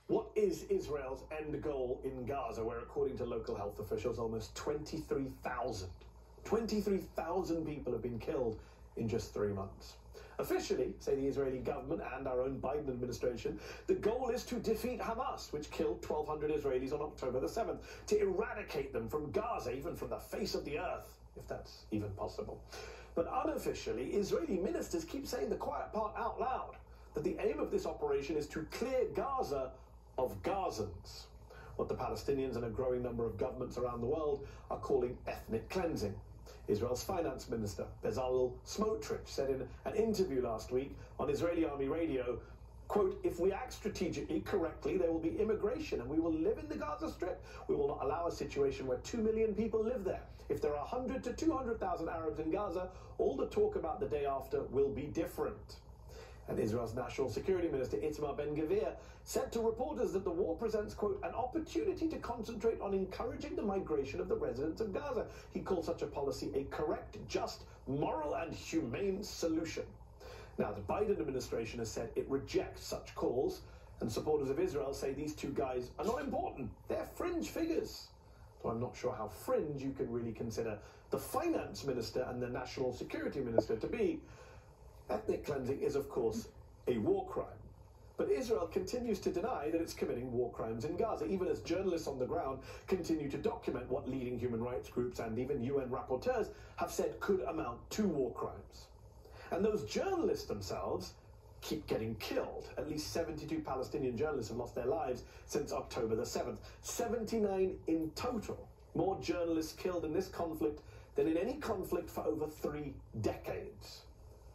What is Israel's end goal in Gaza, where, according to local health officials, almost 23,000 people have been killed in just 3 months? Officially, say the Israeli government and our own Biden administration, the goal is to defeat Hamas, which killed 1,200 Israelis on October the 7th, to eradicate them from Gaza, even from the face of the earth, if that's even possible. But unofficially, Israeli ministers keep saying the quiet part out loud, that the aim of this operation is to clear Gaza of Gazans, what the Palestinians and a growing number of governments around the world are calling ethnic cleansing. Israel's finance minister, Bezalel Smotrich, said in an interview last week on Israeli army radio, quote, "If we act strategically correctly, there will be immigration and we will live in the Gaza Strip. We will not allow a situation where 2 million people live there. If there are 100 to 200,000 Arabs in Gaza, all the talk about the day after will be different." And Israel's National Security Minister, Itamar Ben-Gvir, said to reporters that the war presents, quote, "an opportunity to concentrate on encouraging the migration of the residents of Gaza." He called such a policy a correct, just, moral and humane solution. Now, the Biden administration has said it rejects such calls, and supporters of Israel say these two guys are not important. They're fringe figures. So I'm not sure how fringe you can really consider the finance minister and the national security minister to be. Ethnic cleansing is, of course, a war crime. But Israel continues to deny that it's committing war crimes in Gaza, even as journalists on the ground continue to document what leading human rights groups and even UN rapporteurs have said could amount to war crimes. And those journalists themselves keep getting killed. At least 72 Palestinian journalists have lost their lives since October the 7th. 79 in total. More journalists killed in this conflict than in any conflict for over 3 decades.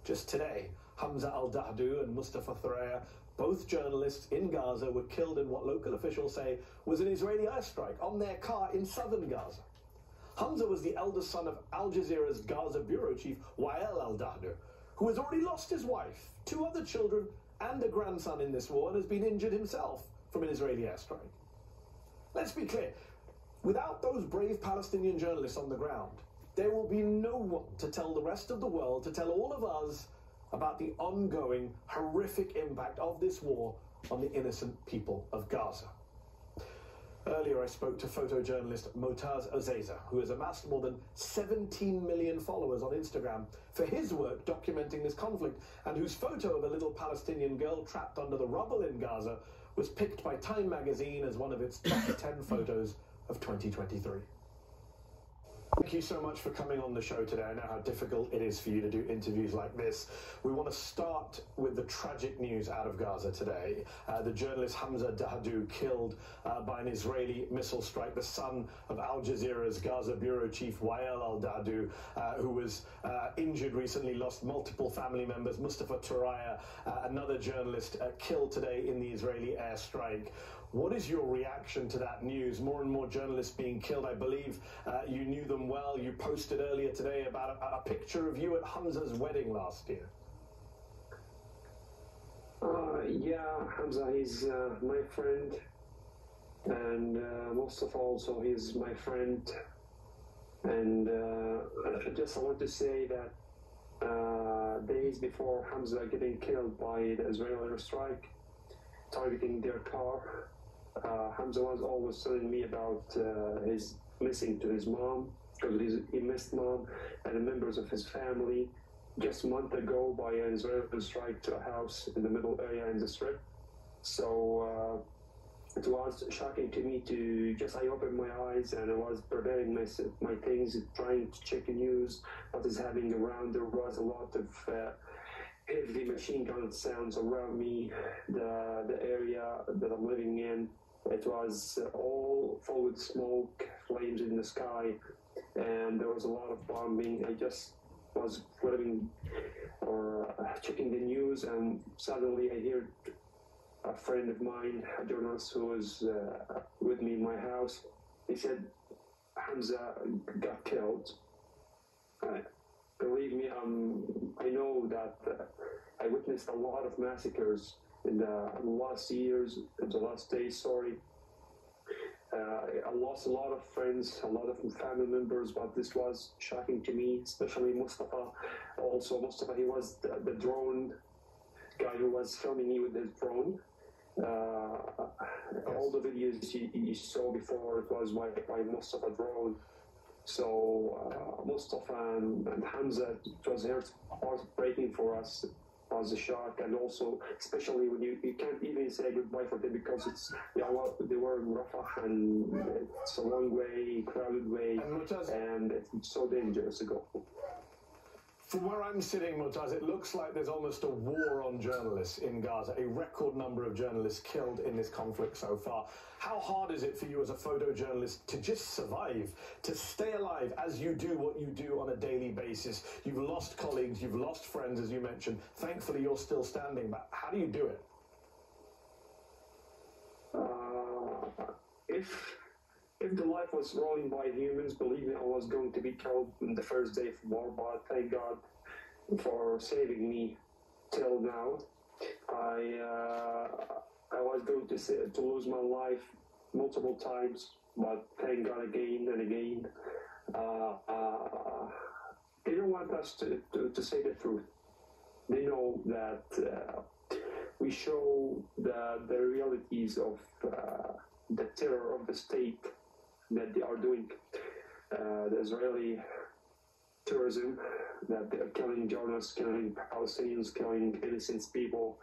Just today, Hamza al-Dahdu and Mustafa Thuraya, both journalists in Gaza, were killed in what local officials say was an Israeli airstrike on their car in southern Gaza. Hamza was the eldest son of Al Jazeera's Gaza bureau chief, Wael al-Dahdu, who has already lost his wife, 2 other children, and a grandson in this war, and has been injured himself from an Israeli airstrike. Let's be clear, without those brave Palestinian journalists on the ground, there will be no one to tell the rest of the world, to tell all of us about the ongoing horrific impact of this war on the innocent people of Gaza. Earlier, I spoke to photojournalist Motaz, who has amassed more than 17 million followers on Instagram for his work documenting this conflict, and whose photo of a little Palestinian girl trapped under the rubble in Gaza was picked by Time magazine as one of its top 10 photos of 2023. Thank you so much for coming on the show today. I know how difficult it is for you to do interviews like this. We want to start with the tragic news out of Gaza today. The journalist Hamza Dahdu killed by an Israeli missile strike, the son of Al Jazeera's Gaza bureau chief Wael al-Dahdu, who was injured recently, lost multiple family members. Mustafa Thuraya, another journalist, killed today in the Israeli airstrike. What is your reaction to that news? More and more journalists being killed. I believe you knew them well. You posted earlier today about a picture of you at Hamza's wedding last year. Yeah, Hamza is my friend, and Mustafa also is my friend. And I want to say that days before Hamza getting killed by the Israeli airstrike targeting their car, Hamza was always telling me about his missing to his mom, because he missed mom and the members of his family just a month ago by an Israeli strike to a house in the middle area in the strip. So it was shocking to me to I opened my eyes and I was preparing my things, trying to check the news, what is happening around. There was a lot of heavy machine gun sounds around me, the area that I'm living in. It was all full with smoke, flames in the sky, and there was a lot of bombing. I just was flipping or checking the news, and suddenly I heard a friend of mine, a journalist who was with me in my house. He said Hamza got killed. Believe me, I know that I witnessed a lot of massacres in the last years, in the last days, sorry. I lost a lot of friends, a lot of family members, but this was shocking to me, especially Mustafa. Also, Mustafa, he was the drone guy who was filming me with his drone. all the videos you saw before, it was by Mustafa drone. So Mustafa and Hamza, it was heartbreaking for us. It was a shock, and also especially when you can't even say goodbye for them because they were in Rafah and it's a long way, crowded way, and it's so dangerous to go. From where I'm sitting, Motaz, it looks like there's almost a war on journalists in Gaza, a record number of journalists killed in this conflict so far. How hard is it for you as a photojournalist to just survive, to stay alive as you do what you do on a daily basis? You've lost colleagues, you've lost friends, as you mentioned. Thankfully, you're still standing, but how do you do it? If the life was rolling by humans, believe me, I was going to be killed in the first day of war, but thank God for saving me till now. I was going to lose my life multiple times, but thank God again and again. They don't want us to say the truth. They know that we show the realities of the terror of the state that they are doing. The Israeli terrorism, that they are killing journalists, killing Palestinians, killing innocent people.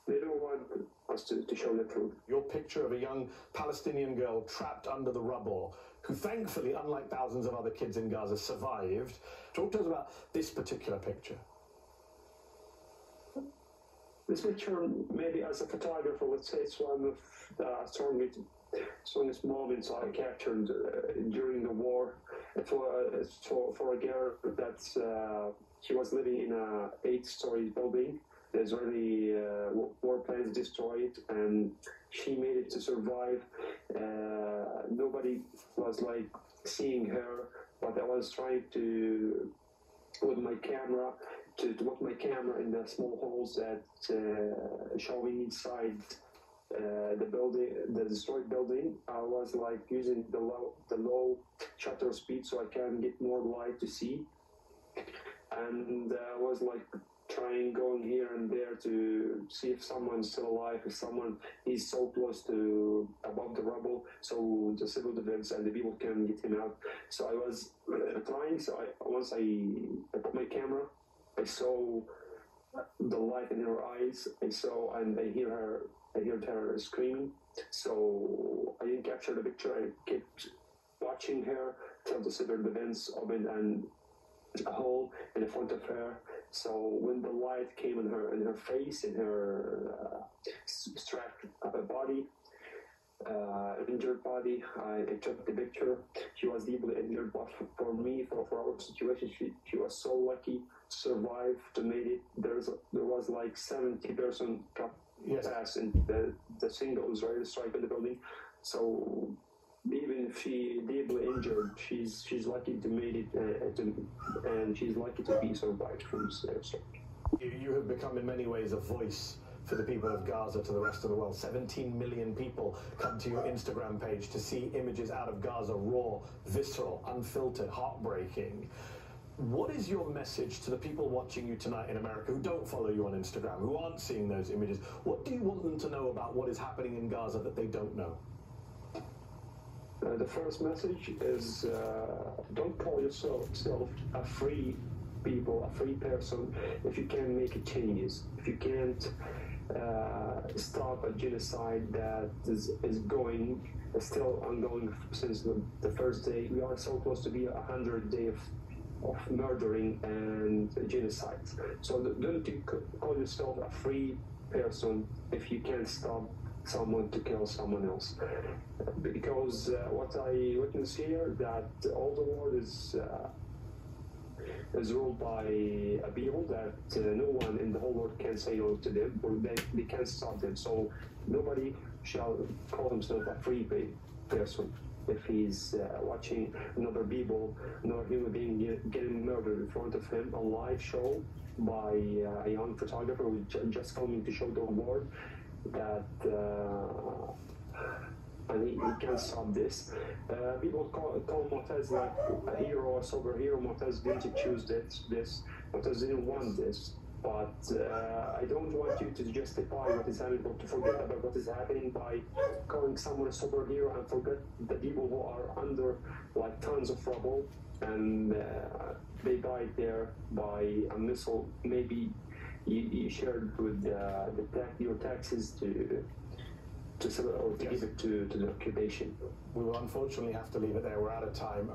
They don't want us to show the truth. Your picture of a young Palestinian girl trapped under the rubble, who thankfully, unlike thousands of other kids in Gaza, survived. Talk to us about this particular picture. This picture, maybe as a photographer, let's say it's one of the strongest moments I captured during the war. For a girl that's she was living in a 8-story building. The Israeli warplanes destroyed it, and she made it to survive. Nobody was like seeing her, but I was trying to, with my camera, to put my camera in the small holes that showing inside the building, the destroyed building. I was like using the low shutter speed so I can get more light to see, and I was like going here and there to see if someone's still alive, if someone is so close to above the rubble, so the civil defense and the people can get him out. So I was trying. So once I put my camera, I saw the light in her eyes. I saw and I heard her screaming. So I didn't capture the picture. I kept watching her till the civil defense opened and a hole in the front of her. So when the light came in her face, in her strapped body, injured body, I took the picture. She was deeply injured, but for me, for our situation, she was so lucky to survive, to make it. There was like 70% pass in the single Israeli strike in the building. So even if she deeply injured, she's lucky to make it, and she's lucky to be survived from this strike. You have become in many ways a voice for the people of Gaza to the rest of the world. 17 million people come to your Instagram page to see images out of Gaza, raw, visceral, unfiltered, heartbreaking. What is your message to the people watching you tonight in America who don't follow you on Instagram, who aren't seeing those images? What do you want them to know about what is happening in Gaza that they don't know? The first message is don't call yourself a free people, a free person, if you can't make changes, if you can't stop a genocide that is still ongoing since the first day. We are so close to be 100 days of murdering and genocide. So don't you call yourself a free person if you can't stop someone to kill someone else, because what I witness here, that all the world is ruled by a people that no one in the whole world can say no to them, or they can't stop them. So nobody shall call himself a free person if he's watching another human being getting murdered in front of him, a live show by a young photographer who's just coming to show the world that and he can't stop this. People call Motaz like a hero, a superhero. Motaz didn't choose this. Motaz didn't want this. but I don't want you to justify what is happening, to forget about what is happening by calling someone a superhero and forget the people who are under like tons of rubble and they died there by a missile. Maybe you shared with your taxes to give it to the occupation. We will unfortunately have to leave it there. We're out of time.